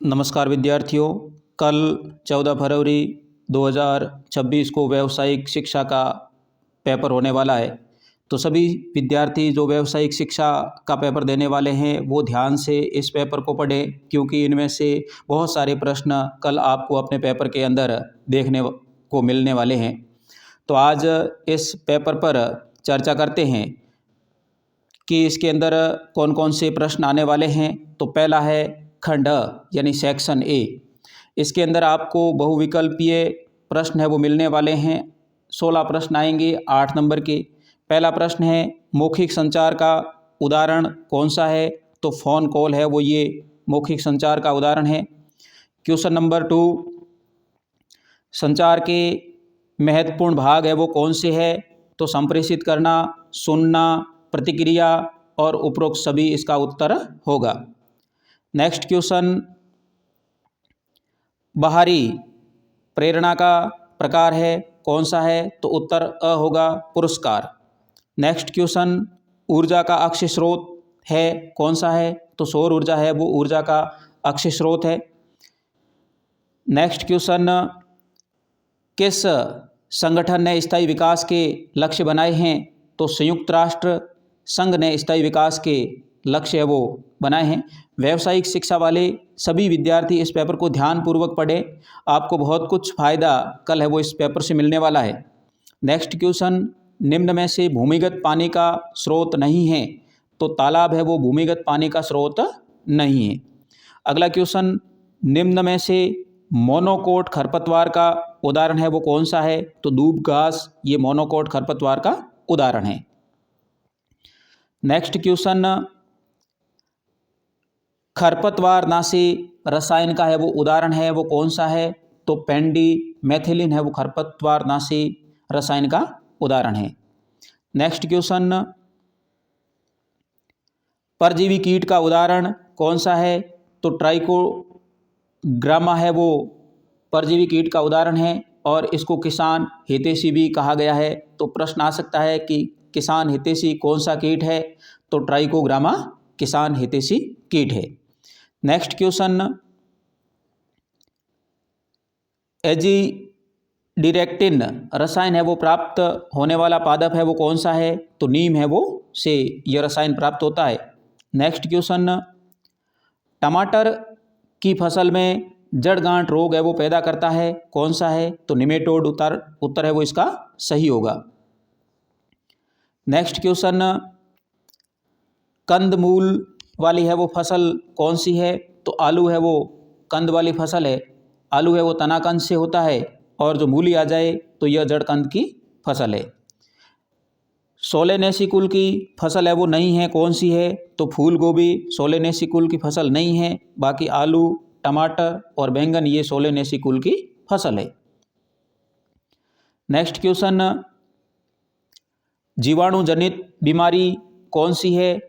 नमस्कार विद्यार्थियों। कल 14 फरवरी 2026 को व्यावसायिक शिक्षा का पेपर होने वाला है। तो सभी विद्यार्थी जो व्यावसायिक शिक्षा का पेपर देने वाले हैं वो ध्यान से इस पेपर को पढ़ें, क्योंकि इनमें से बहुत सारे प्रश्न कल आपको अपने पेपर के अंदर देखने को मिलने वाले हैं। तो आज इस पेपर पर चर्चा करते हैं कि इसके अंदर कौन कौन से प्रश्न आने वाले हैं। तो पहला है खंड यानी सेक्शन ए। इसके अंदर आपको बहुविकल्पीय प्रश्न है वो मिलने वाले हैं। 16 प्रश्न आएंगे 8 नंबर के। पहला प्रश्न है मौखिक संचार का उदाहरण कौन सा है। तो फ़ोन कॉल है वो ये मौखिक संचार का उदाहरण है। क्वेश्चन नंबर 2, संचार के महत्वपूर्ण भाग है वो कौन से है। तो संप्रेषित करना, सुनना, प्रतिक्रिया और उपरोक्त सभी इसका उत्तर होगा। नेक्स्ट क्वेश्चन, बाहरी प्रेरणा का प्रकार है कौन सा है। तो उत्तर अ होगा, पुरस्कार। नेक्स्ट क्वेश्चन, ऊर्जा का अक्षय स्रोत है कौन सा है। तो सौर ऊर्जा है वो ऊर्जा का अक्षय स्रोत है। नेक्स्ट क्वेश्चन, किस संगठन ने स्थायी विकास के लक्ष्य बनाए हैं। तो संयुक्त राष्ट्र संघ ने स्थायी विकास के लक्ष्य है वो बनाए हैं। व्यावसायिक शिक्षा वाले सभी विद्यार्थी इस पेपर को ध्यानपूर्वक पढ़ें, आपको बहुत कुछ फ़ायदा कल है वो इस पेपर से मिलने वाला है। नेक्स्ट क्वेश्चन, निम्न में से भूमिगत पानी का स्रोत नहीं है। तो तालाब है वो भूमिगत पानी का स्रोत नहीं है। अगला क्वेश्चन, निम्न में से मोनोकोट खरपतवार का उदाहरण है वो कौन सा है। तो दूब घास ये मोनोकोट खरपतवार का उदाहरण है। नेक्स्ट क्वेश्चन, खरपतवार नाशी रसायन का है वो उदाहरण है वो कौन सा है। तो पेंडी मेथिलीन है वो खरपतवार नाशी रसायन का उदाहरण है। नेक्स्ट क्वेश्चन, परजीवी कीट का उदाहरण कौन सा है। तो ट्राइकोग्रामा है वो परजीवी कीट का उदाहरण है और इसको किसान हितैषी भी कहा गया है। तो प्रश्न आ सकता है कि किसान हितैषी कौन सा कीट है। तो ट्राइकोग्रामा किसान हितैषी कीट है। नेक्स्ट क्वेश्चन, एजीडिरेक्टिन रसायन है वो प्राप्त होने वाला पादप है वो कौन सा है। तो नीम है वो से यह रसायन प्राप्त होता है। नेक्स्ट क्वेश्चन, टमाटर की फसल में जड़ गांठ रोग है वो पैदा करता है कौन सा है। तो निमेटोड उत्तर है वो इसका सही होगा। नेक्स्ट क्वेश्चन, कंदमूल वाली है वो फसल कौन सी है। तो आलू है वो कंद वाली फसल है। आलू है वो तनाकंद से होता है और जो मूली आ जाए तो यह जड़कंद की फसल है। सोलेनेसी कुल की फसल है वो नहीं है कौन सी है। तो फूल गोभी सोलेनेसी कुल की फसल नहीं है। बाकी आलू, टमाटर और बैंगन ये सोलेनेसी कुल की फसल है। नेक्स्ट क्वेश्चन, जीवाणु जनित बीमारी कौन सी है।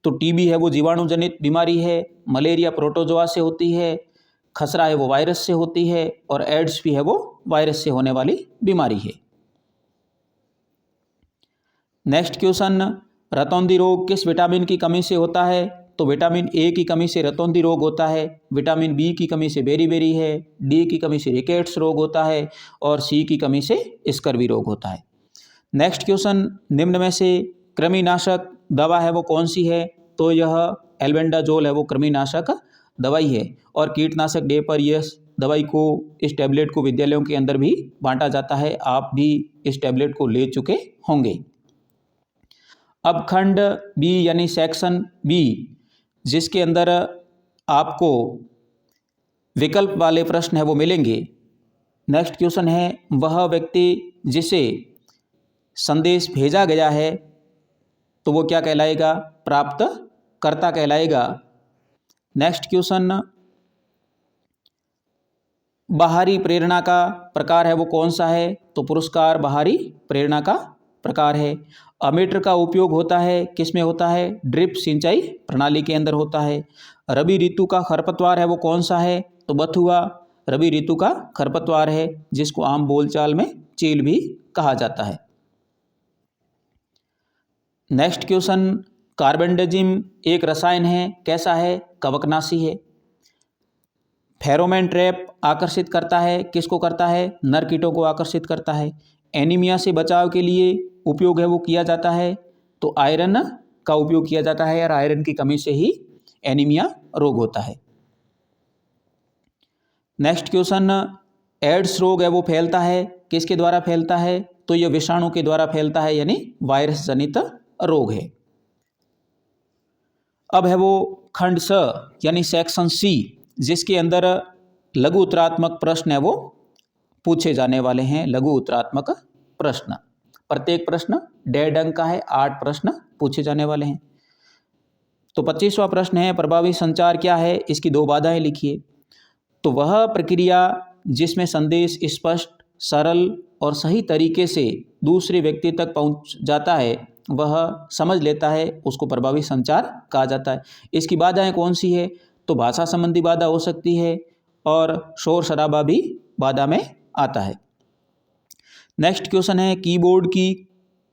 तो टीबी है वो जीवाणु जनित बीमारी है। मलेरिया प्रोटोजोआ से होती है। खसरा है वो वायरस से होती है और एड्स भी है वो वायरस से होने वाली बीमारी है। नेक्स्ट क्वेश्चन, रतौंधी रोग किस विटामिन की कमी से होता है। तो विटामिन ए की कमी से रतौंधी रोग होता है। विटामिन बी की कमी से बेरीबेरी है। डी की कमी से रिकेट्स रोग होता है और सी की कमी से स्कर्वी रोग होता है। नेक्स्ट क्वेश्चन, निम्न में से कृमिनाशक दवा है वो कौन सी है। तो यह एल्बेंडाजोल है वो कृमिनाशक दवाई है और कीटनाशक डे पर यह दवाई को, इस टैबलेट को विद्यालयों के अंदर भी बांटा जाता है। आप भी इस टैबलेट को ले चुके होंगे। अब खंड बी यानी सेक्शन बी, जिसके अंदर आपको विकल्प वाले प्रश्न है वो मिलेंगे। नेक्स्ट क्वेश्चन है, वह व्यक्ति जिसे संदेश भेजा गया है तो वो क्या कहलाएगा। प्राप्तकर्ता कहलाएगा। नेक्स्ट क्वेश्चन, बाहरी प्रेरणा का प्रकार है वो कौन सा है। तो पुरस्कार बाहरी प्रेरणा का प्रकार है। अमीटर का उपयोग होता है किस में होता है। ड्रिप सिंचाई प्रणाली के अंदर होता है। रबी ऋतु का खरपतवार है वो कौन सा है। तो बथुआ रबी ऋतु का खरपतवार है, जिसको आम बोलचाल में चील भी कहा जाता है। नेक्स्ट क्वेश्चन, कार्बेंडाजिम एक रसायन है कैसा है। कवकनाशी है। फेरोमोन ट्रैप आकर्षित करता है, किसको करता है? नर कीटों को आकर्षित करता है। एनीमिया से बचाव के लिए उपयोग है वो किया जाता है, तो आयरन का उपयोग किया जाता है, और आयरन की कमी से ही एनीमिया रोग होता है। नेक्स्ट क्वेश्चन, एड्स रोग है वो फैलता है, किसके द्वारा फैलता है? तो यह विषाणु के द्वारा फैलता है, यानी वायरस जनित रोग है। अब है वो खंड स यानी सेक्शन सी, जिसके अंदर लघु उत्तरात्मक प्रश्न है वो पूछे जाने वाले हैं। लघु उत्तरात्मक प्रश्न, प्रत्येक प्रश्न 1.5 अंक का है, 8 प्रश्न पूछे जाने वाले हैं। तो 25वां प्रश्न है, प्रभावी संचार क्या है? इसकी 2 बाधाएं लिखिए। तो वह प्रक्रिया जिसमें संदेश स्पष्ट, सरल और सही तरीके से दूसरे व्यक्ति तक पहुंच जाता है, वह समझ लेता है, उसको प्रभावी संचार कहा जाता है। इसकी बाधाएं कौन सी है? तो भाषा संबंधी बाधा हो सकती है, और शोर शराबा भी बाधा में आता है। नेक्स्ट क्वेश्चन है, कीबोर्ड की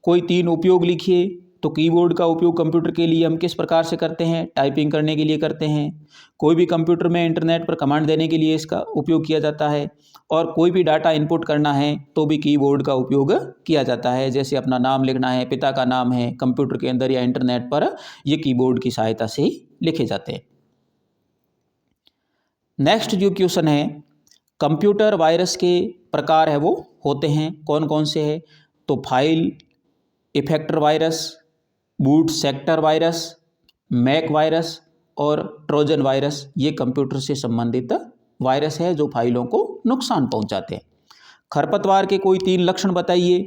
कोई 3 उपयोग लिखिए। तो कीबोर्ड का उपयोग कंप्यूटर के लिए हम किस प्रकार से करते हैं? टाइपिंग करने के लिए करते हैं। कोई भी कंप्यूटर में इंटरनेट पर कमांड देने के लिए इसका उपयोग किया जाता है, और कोई भी डाटा इनपुट करना है तो भी कीबोर्ड का उपयोग किया जाता है। जैसे अपना नाम लिखना है, पिता का नाम है, कंप्यूटर के अंदर या इंटरनेट पर, ये कीबोर्ड की सहायता से ही लिखे जाते हैं। नेक्स्ट जो क्वेश्चन है, कंप्यूटर वायरस के प्रकार है वो होते हैं, कौन कौन से हैं? तो file infector virus, boot sector virus, mac virus और ट्रोजन वायरस, ये कंप्यूटर से संबंधित वायरस है जो फाइलों को नुकसान पहुंचाते हैं। खरपतवार के कोई 3 लक्षण बताइए।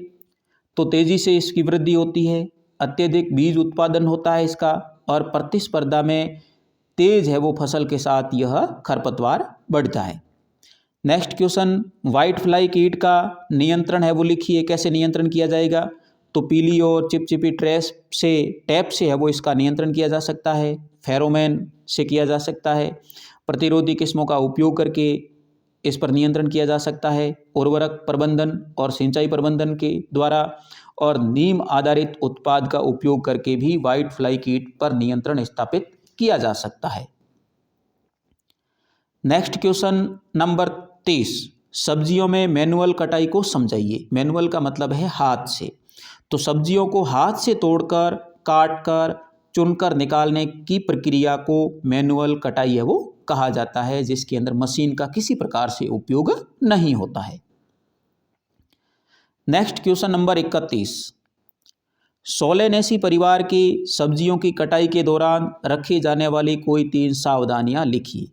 तो तेजी से इसकी वृद्धि होती है, अत्यधिक बीज उत्पादन होता है इसका, और प्रतिस्पर्धा में तेज है वो फसल के साथ यह खरपतवार बढ़ता है। नेक्स्ट क्वेश्चन, व्हाइट फ्लाई कीट का नियंत्रण है वो लिखिए, कैसे नियंत्रण किया जाएगा? तो पीली और चिपचिपी टैप से है वो इसका नियंत्रण किया जा सकता है, फेरोमोन से किया जा सकता है, प्रतिरोधी किस्मों का उपयोग करके इस पर नियंत्रण किया जा सकता है, उर्वरक प्रबंधन और सिंचाई प्रबंधन के द्वारा, और नीम आधारित उत्पाद का उपयोग करके भी व्हाइट फ्लाई कीट पर नियंत्रण स्थापित किया जा सकता है। नेक्स्ट क्वेश्चन नंबर 30, सब्जियों में मैनुअल कटाई को समझाइए। मैनुअल का मतलब है हाथ से। तो सब्जियों को हाथ से तोड़कर, काटकर, चुनकर निकालने की प्रक्रिया को मैनुअल कटाई है वो कहा जाता है, जिसके अंदर मशीन का किसी प्रकार से उपयोग नहीं होता है। नेक्स्ट क्वेश्चन नंबर 31, सोलेनेसी परिवार की सब्जियों की कटाई के दौरान रखी जाने वाली कोई 3 सावधानियां लिखिए।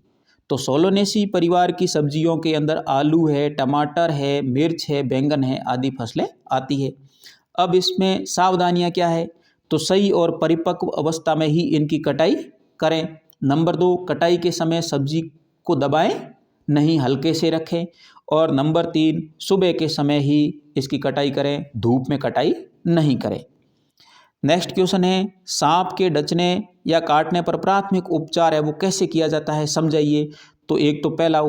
तो सोलेनेसी परिवार की सब्जियों के अंदर आलू है, टमाटर है, मिर्च है, बैंगन है आदि फसलें आती है। अब इसमें सावधानियां क्या है? तो सही और परिपक्व अवस्था में ही इनकी कटाई करें। नंबर 2, कटाई के समय सब्जी को दबाएं नहीं, हल्के से रखें। और नंबर 3, सुबह के समय ही इसकी कटाई करें, धूप में कटाई नहीं करें। नेक्स्ट क्वेश्चन है, सांप के डसने या काटने पर प्राथमिक उपचार है वो कैसे किया जाता है, समझाइए। तो एक तो पहला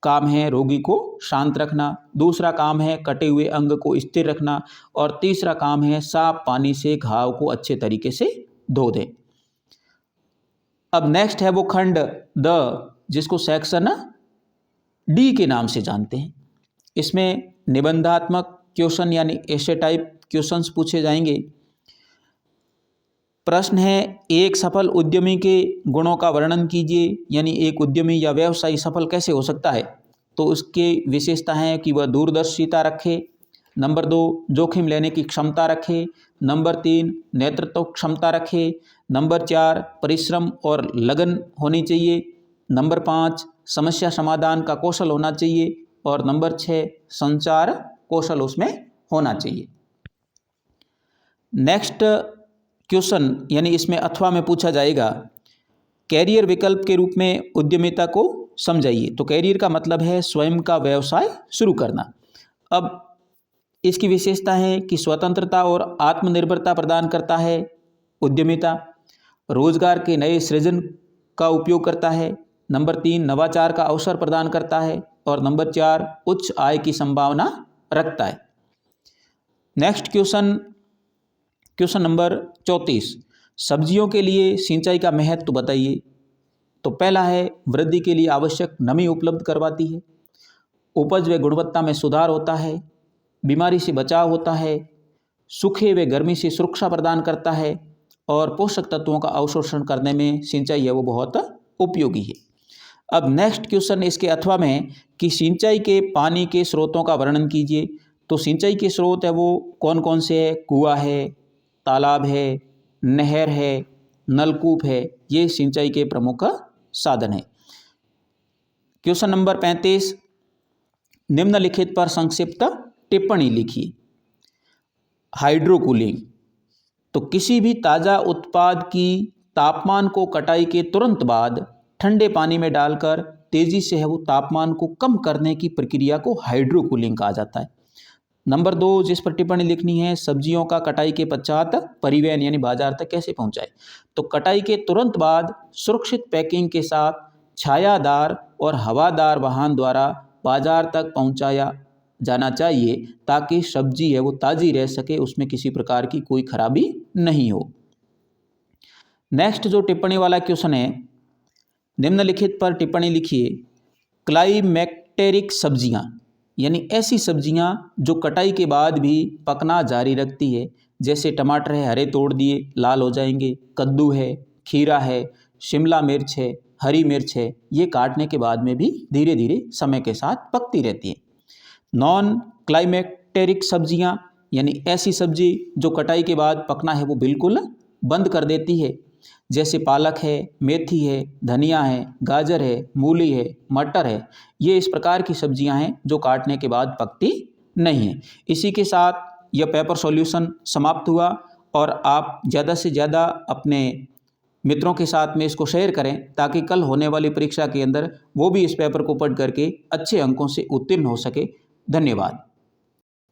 काम है रोगी को शांत रखना, दूसरा काम है कटे हुए अंग को स्थिर रखना, और तीसरा काम है साफ पानी से घाव को अच्छे तरीके से धो दें। अब नेक्स्ट है वो खंड द, जिसको सेक्शन डी के नाम से जानते हैं। इसमें निबंधात्मक क्वेश्चन यानी ऐसे टाइप क्वेश्चंस पूछे जाएंगे। प्रश्न है, एक सफल उद्यमी के गुणों का वर्णन कीजिए, यानी एक उद्यमी या व्यवसायी सफल कैसे हो सकता है? तो उसकी विशेषता है कि वह दूरदर्शिता रखे, नंबर 2 जोखिम लेने की क्षमता रखे, नंबर 3 नेतृत्व क्षमता रखे, नंबर 4 परिश्रम और लगन होनी चाहिए, नंबर 5 समस्या समाधान का कौशल होना चाहिए, और नंबर 6 संचार कौशल उसमें होना चाहिए। नेक्स्ट क्वेश्चन यानी इसमें अथवा में पूछा जाएगा, कैरियर विकल्प के रूप में उद्यमिता को समझाइए। तो कैरियर का मतलब है स्वयं का व्यवसाय शुरू करना। अब इसकी विशेषता है कि स्वतंत्रता और आत्मनिर्भरता प्रदान करता है उद्यमिता, रोजगार के नए सृजन का उपयोग करता है, नंबर 3 नवाचार का अवसर प्रदान करता है, और नंबर 4 उच्च आय की संभावना रखता है। नेक्स्ट क्वेश्चन नंबर 34, सब्जियों के लिए सिंचाई का महत्व बताइए। तो पहला है वृद्धि के लिए आवश्यक नमी उपलब्ध करवाती है, उपज व गुणवत्ता में सुधार होता है, बीमारी से बचाव होता है, सूखे व गर्मी से सुरक्षा प्रदान करता है और पोषक तत्वों का अवशोषण करने में सिंचाई है वो बहुत उपयोगी है। अब नेक्स्ट क्वेश्चन इसके अथवा में कि सिंचाई के पानी के स्रोतों का वर्णन कीजिए। तो सिंचाई के स्रोत है वो कौन कौन से है? कुआं है, तालाब है, नहर है, नलकूप है, ये सिंचाई के प्रमुख साधन है। क्वेश्चन नंबर 35, निम्नलिखित पर संक्षिप्त टिप्पणी लिखिए। हाइड्रोकूलिंग, तो किसी भी ताज़ा उत्पाद की तापमान को कटाई के तुरंत बाद ठंडे पानी में डालकर तेजी से है वो तापमान को कम करने की प्रक्रिया को हाइड्रोकूलिंग कहा जाता है। नंबर 2 जिस पर टिप्पणी लिखनी है, सब्जियों का कटाई के पश्चात परिवहन यानी बाजार तक कैसे पहुंचाए। तो कटाई के तुरंत बाद सुरक्षित पैकिंग के साथ छायादार और हवादार वाहन द्वारा बाजार तक पहुंचाया जाना चाहिए ताकि सब्जी है वो ताज़ी रह सके, उसमें किसी प्रकार की कोई खराबी नहीं हो। नेक्स्ट जो टिप्पणी वाला क्वेश्चन है, निम्नलिखित पर टिप्पणी लिखिए। क्लाइमेक्टेरिक सब्जियां यानी ऐसी सब्जियां जो कटाई के बाद भी पकना जारी रखती है, जैसे टमाटर है हरे तोड़ दिए लाल हो जाएंगे, कद्दू है, खीरा है, शिमला मिर्च है, हरी मिर्च है, ये काटने के बाद में भी धीरे धीरे समय के साथ पकती रहती है। नॉन क्लाइमेक्टेरिक सब्जियां यानी ऐसी सब्जी जो कटाई के बाद पकना है वो बिल्कुल बंद कर देती है, जैसे पालक है, मेथी है, धनिया है, गाजर है, मूली है, मटर है, ये इस प्रकार की सब्जियां हैं जो काटने के बाद पकती नहीं है। इसी के साथ यह पेपर सॉल्यूशन समाप्त हुआ और आप ज़्यादा से ज़्यादा अपने मित्रों के साथ में इसको शेयर करें ताकि कल होने वाली परीक्षा के अंदर वो भी इस पेपर को पढ़ करके अच्छे अंकों से उत्तीर्ण हो सके। धन्यवाद।